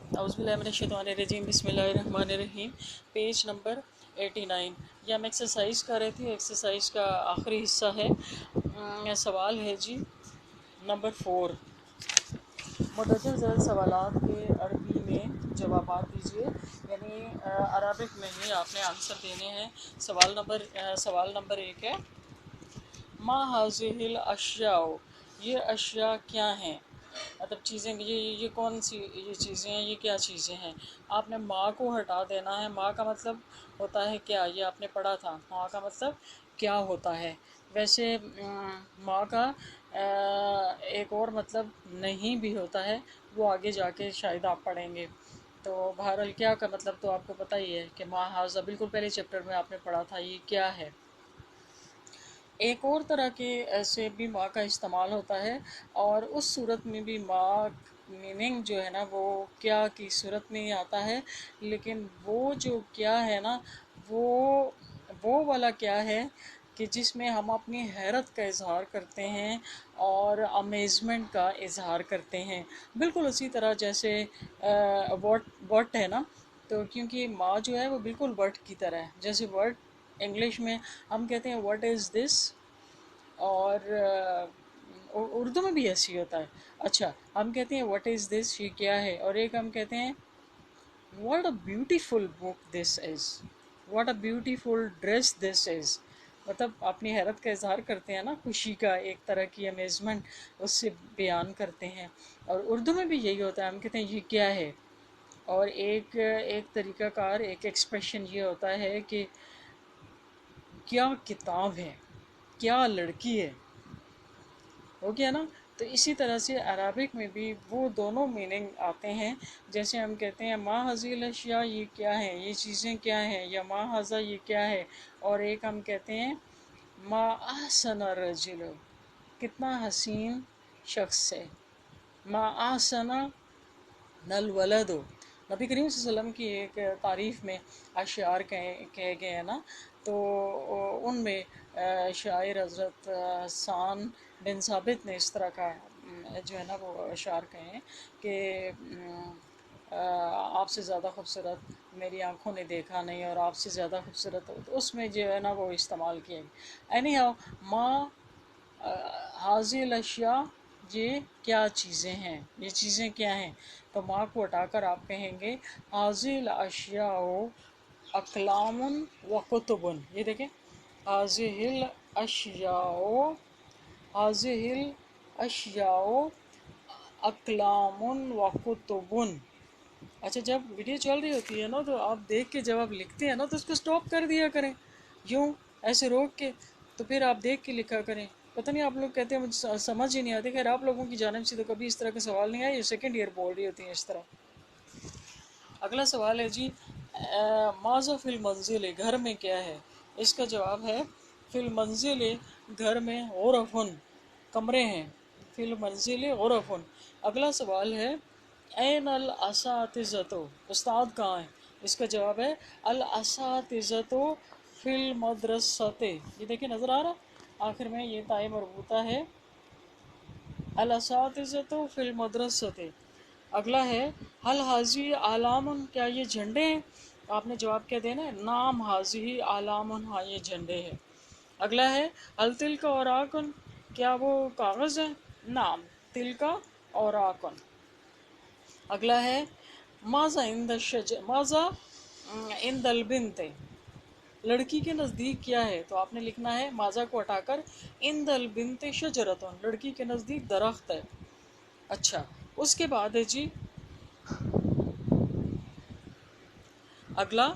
औज़ुबिल्लाहिमिनश्शैतानिर्रजीम बिस्मिल्लाहिर्रहमानिर्रहीम। Page number 89। ये हम एक्सरसाइज कर रहे थे, एक्सरसाइज का आखिरी हिस्सा है। सवाल है जी नंबर 4। मुतअद्दिद ज़ैल सवालात के अरबी में जवाबात दीजिए, यानी अरबिक में ही आपने आंसर देने हैं। सवाल नंबर 1 है, मा हाज़िहिल अशियाउ, ये अशिया क्या हैं, मतलब चीज़ें, ये कौन सी ये चीज़ें हैं, ये क्या चीज़ें हैं। आपने माँ को हटा देना है। माँ का मतलब होता है क्या, ये आपने पढ़ा था। माँ का मतलब क्या होता है। वैसे माँ का एक और मतलब नहीं भी होता है, वो आगे जाके शायद आप पढ़ेंगे। तो बहरहाल क्या का मतलब तो आपको पता ही है कि माँ हाज़ा, बिल्कुल पहले चैप्टर में आपने पढ़ा था, ये क्या है। एक और तरह के ऐसे भी माँ का इस्तेमाल होता है, और उस सूरत में भी माँ मीनिंग जो है ना वो क्या की सूरत में ही आता है, लेकिन वो जो क्या है ना वो वाला क्या है कि जिसमें हम अपनी हैरत का इजहार करते हैं और अमेज़मेंट का इजहार करते हैं। बिल्कुल उसी तरह जैसे वट है ना, तो क्योंकि माँ जो है वो बिल्कुल वट की तरह है। जैसे वर्ड इंग्लिश में हम कहते हैं व्हाट इज़ दिस, और उर्दू में भी ऐसी होता है। अच्छा, हम कहते हैं व्हाट इज़ दिस, ये क्या है, और एक हम कहते हैं what a beautiful book this is, what a beautiful dress this is. मतलब अपनी हैरत का इजहार करते हैं ना, खुशी का, एक तरह की अमेज़मेंट उससे बयान करते हैं। और उर्दू में भी यही होता है, हम कहते हैं ये क्या है। और एक तरीक़ाकार, एक एक्सप्रेशन ये होता है कि क्या किताब है, क्या लड़की है, हो गया ना। तो इसी तरह से अरबिक में भी वो दोनों मीनिंग आते हैं। जैसे हम कहते हैं मा हज़िल अशिया, ये क्या है, ये चीज़ें क्या हैं, या मा हज़ा, ये क्या है। और एक हम कहते हैं मा अहसना रजुल, कितना हसीन शख्स है। मा अहसना नल वलदो, नबी करीम सल्लल्लाहु अलैहि वसल्लम की एक तारीफ़ में अशआर कहे गए हैं ना, तो उनमें शायर हज़रत हसान बिन साबित ने इस तरह का जो है ना वो अशआर कहे हैं कि आपसे ज़्यादा खूबसूरत मेरी आँखों ने देखा नहीं, और आपसे ज़्यादा खूबसूरत, तो उसमें जो है ना वो इस्तेमाल किया गया। एनी हाउ, माँ हाज़िल अशिया, ये क्या चीज़ें हैं, ये चीज़ें क्या हैं। तो माँ को हटाकर आप कहेंगे हाज़िल अशिया अक़लामुन व कुतुबुन। ये देखें, हाज़िल अशिया, हाज़िल अशिया अक़लामुन व कुतुबुन। अच्छा, जब वीडियो चल रही होती है ना, तो आप देख के जब आप लिखते हैं ना तो उसको स्टॉप कर दिया करें, यूँ ऐसे रोक के, तो फिर आप देख के लिखा करें। पता नहीं आप लोग कहते हैं मुझे समझ ही नहीं आती। खैर, आप लोगों की जानिब से तो कभी इस तरह के सवाल नहीं आए, ये सेकंड ईयर बोल रही होती हैं इस तरह। अगला सवाल है जी, माज़ा फ़िल मंजिल, घर में क्या है। इसका जवाब है फ़िल मंजिल, घर में गुरफ़ुन, कमरे हैं। फ़िल मंजिल गुरफ़ुन। अगला सवाल है ऐन अल असातिज़तो, उस्ताद कहाँ हैं। इसका जवाब है अल असातिज़तो फ़िल मदरसते। ये देखिए, नज़र आ रहा आखिर में ये ताई मरबूता है, अल असातिज़तो फ़िल मदरसते। अगला है हल हाजी आलामन, क्या ये झंडे हैं। आपने जवाब क्या देना है, नाम हाजी आलामन, हाँ ये झंडे हैं। अगला है हल तिल का और आकन, क्या वो कागज़ है। नाम तिल का और आकन। अगला है माज़ा इंद शज, माज़ा इंदल बिनते, लड़की के नज़दीक क्या है। तो आपने लिखना है माज़ा को हटाकर इंदल बिनते शजरतुन, लड़की के नज़दीक दरख्त है। अच्छा, उसके बाद है जी अगला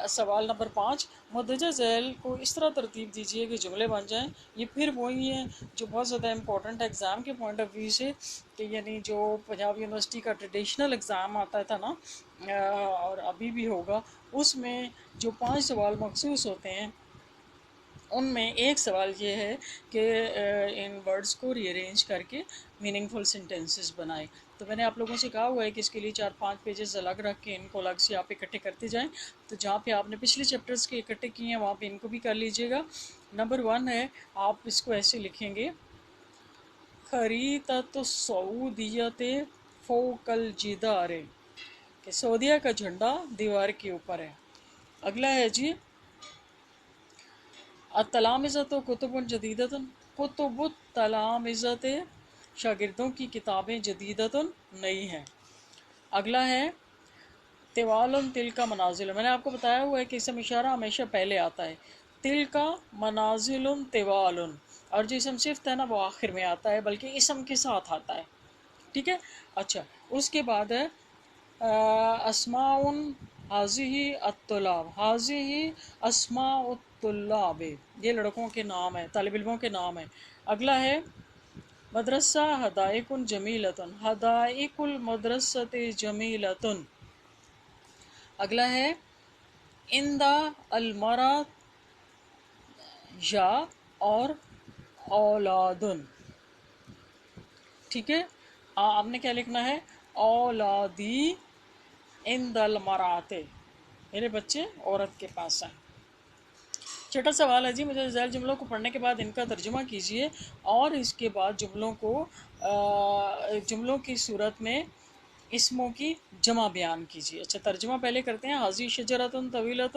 सवाल नंबर 5। मुद्दजा झैल को इस तरह तरतीब दीजिए कि जुमले बन जाएं। ये फिर वही है जो बहुत ज़्यादा इंपॉर्टेंट एग्ज़ाम के पॉइंट ऑफ व्यू से, कि यानी जो पंजाब यूनिवर्सिटी का ट्रेडिशनल एग्ज़ाम आता था ना, और अभी भी होगा, उसमें जो 5 सवाल मखसूस होते हैं, उनमें एक सवाल ये है कि इन वर्ड्स को रीअरेंज करके मीनिंगफुल सेंटेंसेस बनाए। तो मैंने आप लोगों से कहा हुआ है कि इसके लिए 4-5 पेजेस अलग रख के इनको अलग से आप इकट्ठे करते जाएं। तो जहाँ पे आपने पिछले चैप्टर्स के इकट्ठे किए हैं वहाँ पे इनको भी कर लीजिएगा। नंबर 1 है, आप इसको ऐसे लिखेंगे, खरीतत सऊदियत फ़ौकल जिदारे। کہ سعودیہ کا جھنڈا دیوار کے اوپر ہے. اگلا ہے جی التلامذۃ کتب جدیدۃ، کتب التلامذۃ شاگردوں کی کتابیں جدیدۃ نئی ہیں. اگلا ہے طوال تل کا منازل، میں نے آپ کو بتایا ہوا ہے کہ اسم اشارہ ہمیشہ پہلے آتا ہے. تل کا منازل طوال، اور جو اسم صفت ہے نا وہ آخر میں آتا ہے، بلکہ اسم کے ساتھ آتا ہے. ٹھیک ہے. اچھا اس کے بعد ہے اسماء حاضی الطلاب، حاضی اسماء الطلاب، یہ لڑکوں کے نام ہیں، طالب علموں کے نام ہیں. اگلا ہے مدرسہ حدائق جمیلۃ، حدائق المدرسۃ جمیلۃ. اگلا ہے اندا المرا یا اور اولادن. ٹھیک ہے. آپ نے کیا لکھنا ہے؟ اولادی عند المرات، میرے بچے عورت کے پاس ہیں. چھٹا سوال ہے جی مجھے ذیل جملوں کو پڑھنے کے بعد ان کا ترجمہ کیجئے اور اس کے بعد جملوں کو جملوں کی صورت میں اسموں کی جمع بیان کیجیے. اچھا ترجمہ پہلے کرتے ہیں. حاضی شجرۃ طویلۃ،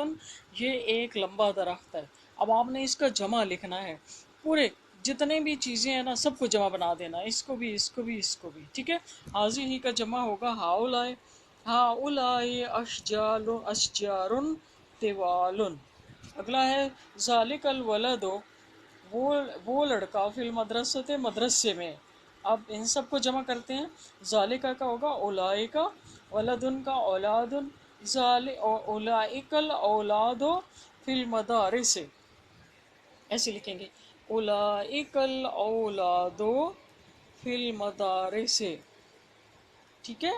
یہ ایک لمبا درخت ہے. اب آپ نے اس کا جمع لکھنا ہے، پورے جتنے بھی چیزیں ہیں نا سب کو جمع بنا دینا، اس کو بھی اس کو بھی اس کو بھی. ٹھیک ہے. حاضی ہی کا جمع ہوگا ہاؤلائے، ہاؤلائے اشجار طوال. اگلا ہے ذالک الولد، وہ لڑکا فی المدرسۃ، مدرسے میں. اب ان سب کو جمع کرتے ہیں. ذالکہ کا ہوگا اولائکہ، ولدن کا اولادن، اولائک الاولاد فی المدارس، ایسے لکھیں گے اولائک الاولاد فی المدارس. ٹھیک ہے.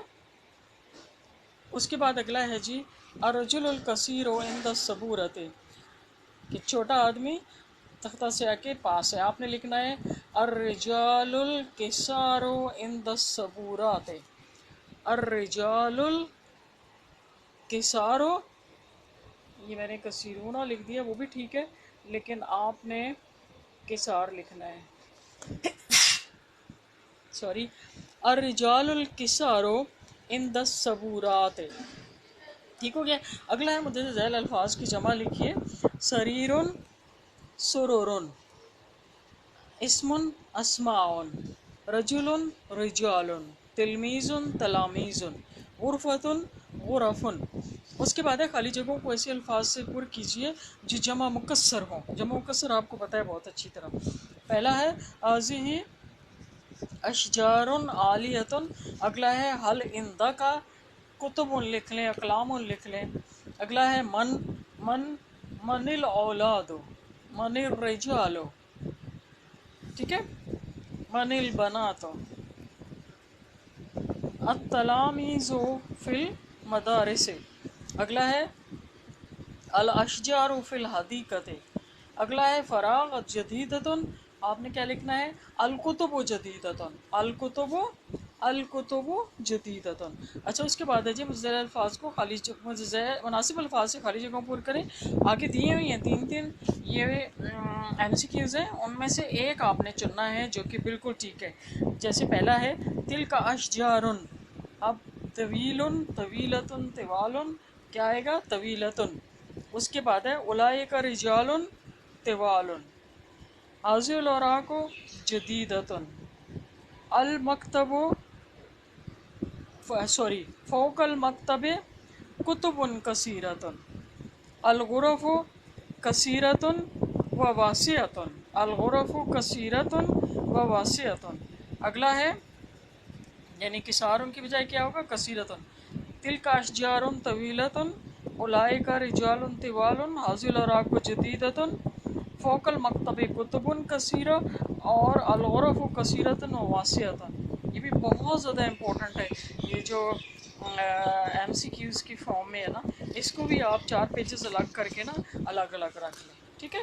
اس کے بعد اگلا ہے جی الرجل الکثیر عند السبورۃ، کہ چھوٹا آدمی تختہ سیاہ کے پاس ہے. آپ نے لکھنا ہے الرجال الکثار عند السبورات. الرجال الکثار، یہ میں نے کثیرون لکھ دیا، وہ بھی ٹھیک ہے لیکن آپ نے کثار لکھنا ہے. سوری، الرجال الکثار عند السبورات. ٹھیک ہو گیا. اگلا ہے مدرج ذیل الفاظ کی جمع لکھیے. سریر سرور، اسم اسماء، رجل رجال، تلمیذ تلامیذ، غرفۃ غرف. اس کے بعد ہے خالی جگہوں کو ایسے الفاظ سے پر کیجئے جو جمع مکسر ہوں. جمع مکسر آپ کو پتہ ہے بہت اچھی طرح. پہلا ہے حاضی اشجار عالیۃ. اگلا ہے حل اندہ کا کتب لکھ لیں، اقلام لکھ لیں. اگلا ہے من الاولاد، من الرجال. ٹھیک ہے. من البنات، التلامیذ فی المدارس. اگلا ہے الاشجار فی الحدیقۃ. اگلا ہے فراغ جدیدۃ. آپ نے کیا لکھنا ہے؟ الکتب جدیدۃ، الکتب جدیدۃ. اچھا اس کے بعد ہے جی مجزر الفاظ کو خالی مناسب الفاظ سے خالی جگہوں پر کریں. آگے دیے ہوئی ہیں تین یہ ایم سی کیوز ہیں، ان میں سے ایک آپ نے چننا ہے جو کہ بالکل ٹھیک ہے. جیسے پہلا ہے تل کا اشجار. اب طویل طویلۃ طوال، کیا آئے گا؟ طویلۃ. اس کے بعد ہے اولئک رجال طوال، حاضی الاوراق جدیدۃ، المکتب فوق المکتب کتب کثیرۃ، الغرف کثیرۃ و واسعۃ، الغرف کثیرۃ و واسعۃ. اگلا ہے یعنی کثارن کی بجائے کیا ہوگا؟ کثیرۃ. تلک اشجار طویلۃ، اولئک رجال طوال، حاضی الاوراق جدیدۃ، فوق المکتب کتب کثیرہ، اور الغرف کثیرۃ و واسعۃ. یہ بھی بہت زیادہ امپورٹنٹ ہے. یہ جو ایم سی کیوز کی فارم میں ہے نا، اس کو بھی آپ 4 پیجز الگ کر کے نا الگ الگ رکھ لیں. ٹھیک ہے.